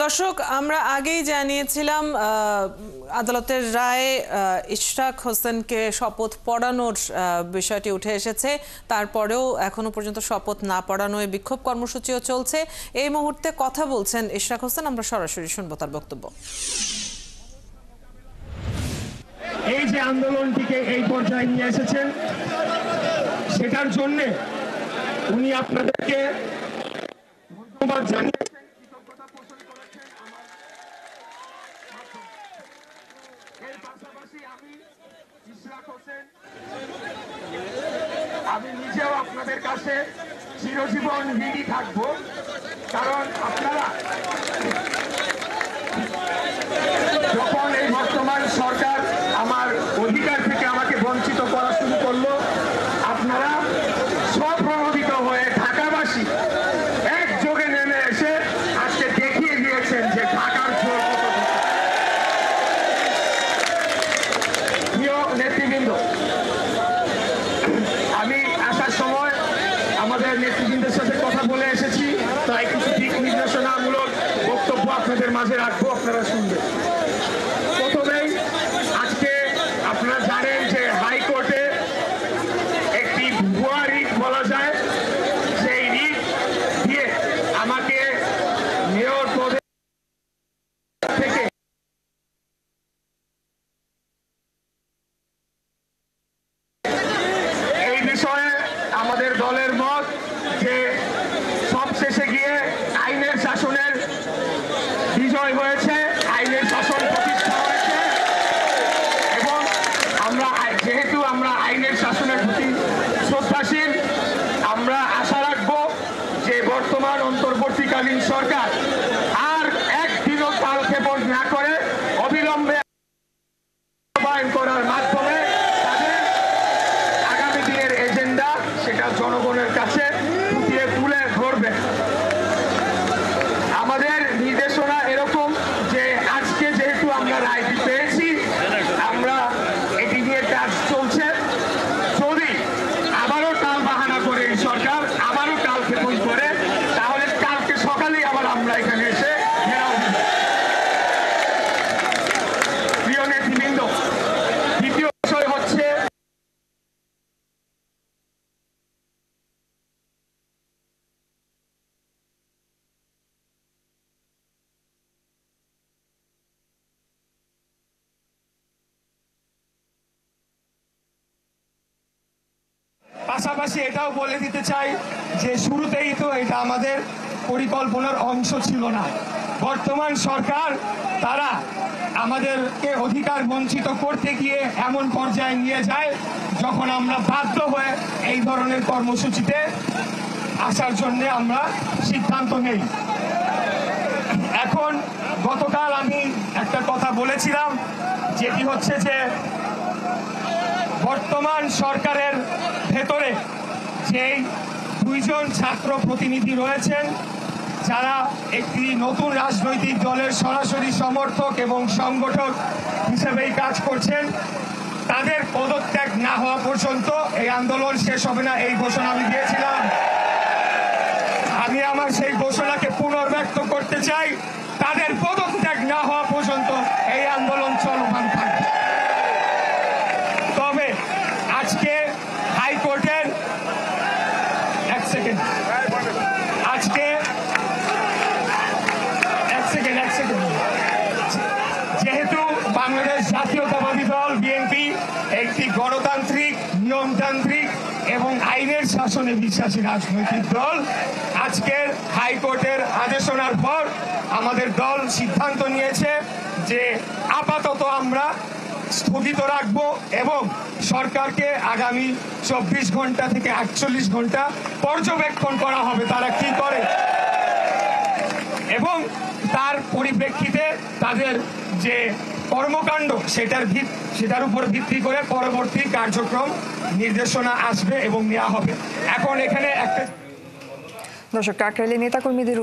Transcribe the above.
দর্শক, আমরা আগেই জানিয়েছিলাম আদালতের রায়ে ইশরাক হোসেনকে শপথ পড়ানোর বিষয়টি উঠে এসেছে। তারপরেও এখনো পর্যন্ত শপথ না পড়ানোয় বিক্ষোভ কর্মসূচিও চলছে। এই মুহূর্তে কথা বলছেন ইশরাক হোসেন, আমরা সরাসরি শুনবো তার বক্তব্য। এই যে আন্দোলনটিকে এই পর্যায়ে নিয়ে এসেছেন, সেটার জন্য উনি আপনাদেরকে ধন্যবাদ জানিয়েছেন, কৃতজ্ঞতা পোষণ করেছেন। এর পাশাপাশি আমি ইশরাক হোসেন, আমি নিজেও আপনাদের কাছে চিরজীবন ঋণী থাকবো, কারণ আপনারা যখন এই বর্তমান সরকার আমার অধিকার থেকে আমাকে বঞ্চিত করা শুরু করলো, আপনারা স্বপ্রণোদিত হয়ে ঢাকাবাসী একযোগে নেমে এসে আজকে দেখিয়ে দিয়েছেন যে ঢাকার জোর কত। প্রিয় নেতৃবৃন্দ, আমি আসার সময় আমাদের নেতৃবৃন্দের সাথে কথা বলে এসেছি, তাই কিছু দিক নির্দেশনামূলক বক্তব্য আপনাদের মাঝে রাখবো, আপনারা শুনবেন। প্রথমেই আজকে আপনারা জানেন যে হাইকোর্টে একটি ভুয়া রিট বলা যায়, সেই রিট দিয়ে আমাকে মেয়র পদে থেকে এই বিষয়ে আমাদের দলের মত যে সবশেষে গিয়ে আইনের শাসনের বিজয় হয়েছে, আইনের শাসন প্রতিষ্ঠা হয়েছে, এবং যেহেতু আমরা আইনের শাসনের প্রতি শ্রদ্ধাশীল, আমরা আশা রাখবো যে বর্তমান অন্তর্বর্তীকালীন সরকার আর একদিনও কালক্ষেপণ না করে অবিলম্বে বাস্তবায়ন করার মাধ্যমে তাদের আগামী দিনের এজেন্ডা সেটা জনগণের কাছে ফুটিয়ে তুলে ধরবে। আমাদের নির্দেশনা এরকম যে আজকে যেহেতু আমরা রায়টি পেয়েছি, আমরা এটি নিয়ে কাজ চলছে। যদি আবারও টাল বাহানা করে এই সরকার আবারও কাল ক্ষেপণ করে, তাহলে কালকে সকালেই আবার আমরা এখানে এসে ঘেরাও দিব। প্রিয় নেতৃবৃন্দ, দ্বিতীয় বিষয় হচ্ছে পাশাপাশি এটাও বলে দিতে চাই যে শুরুতেই তো এটা আমাদের পরিকল্পনার অংশ ছিল না। বর্তমান সরকার তারা আমাদেরকে অধিকার বঞ্চিত করতে গিয়ে এমন পর্যায়ে নিয়ে যায় যখন আমরা বাধ্য হয়ে এই ধরনের কর্মসূচিতে আসার জন্য আমরা সিদ্ধান্ত নেই। এখন গতকাল আমি একটা কথা বলেছিলাম, যেটি হচ্ছে যে বর্তমান সরকারের ভেতরে যেই দুইজন ছাত্র প্রতিনিধি রয়েছেন, যারা একটি নতুন রাজনৈতিক দলের সরাসরি সমর্থক এবং সংগঠক হিসেবেই কাজ করছেন, তাদের পদত্যাগ না হওয়া পর্যন্ত এই আন্দোলন শেষ হবে না, এই ঘোষণা আমি দিয়েছিলাম। আমি আমার সেই ঘোষণাকে পুনর্ব্যক্ত করতে চাই, তাদের পদত্যাগ না হওয়া পর্যন্ত এই আন্দোলন চলমান থাকবে। তবে আজকে হাইকোর্টের যেহেতু বাংলাদেশ জাতীয়তাবাদী দল বিএনপি একটি গণতান্ত্রিক, নিয়মতান্ত্রিক এবং আইনের শাসনে বিশ্বাসী রাজনৈতিক দল, আজকের হাইকোর্টের আদেশনার পর আমাদের দল সিদ্ধান্ত নিয়েছে যে আপাতত আমরা স্থগিত রাখবো এবং সরকারকে আগামী 24 ঘন্টা থেকে 48 ঘন্টা পর্যবেক্ষণ করা হবে তারা কি করে, এবং তার পরিপ্রেক্ষিতে তাদের যে কর্মকাণ্ড সেটার উপর ভিত্তি করে পরবর্তী কার্যক্রম নির্দেশনা আসবে এবং নেওয়া হবে। এখন এখানে একটা দর্শক, কাকরাইলে নেতাকর্মীদের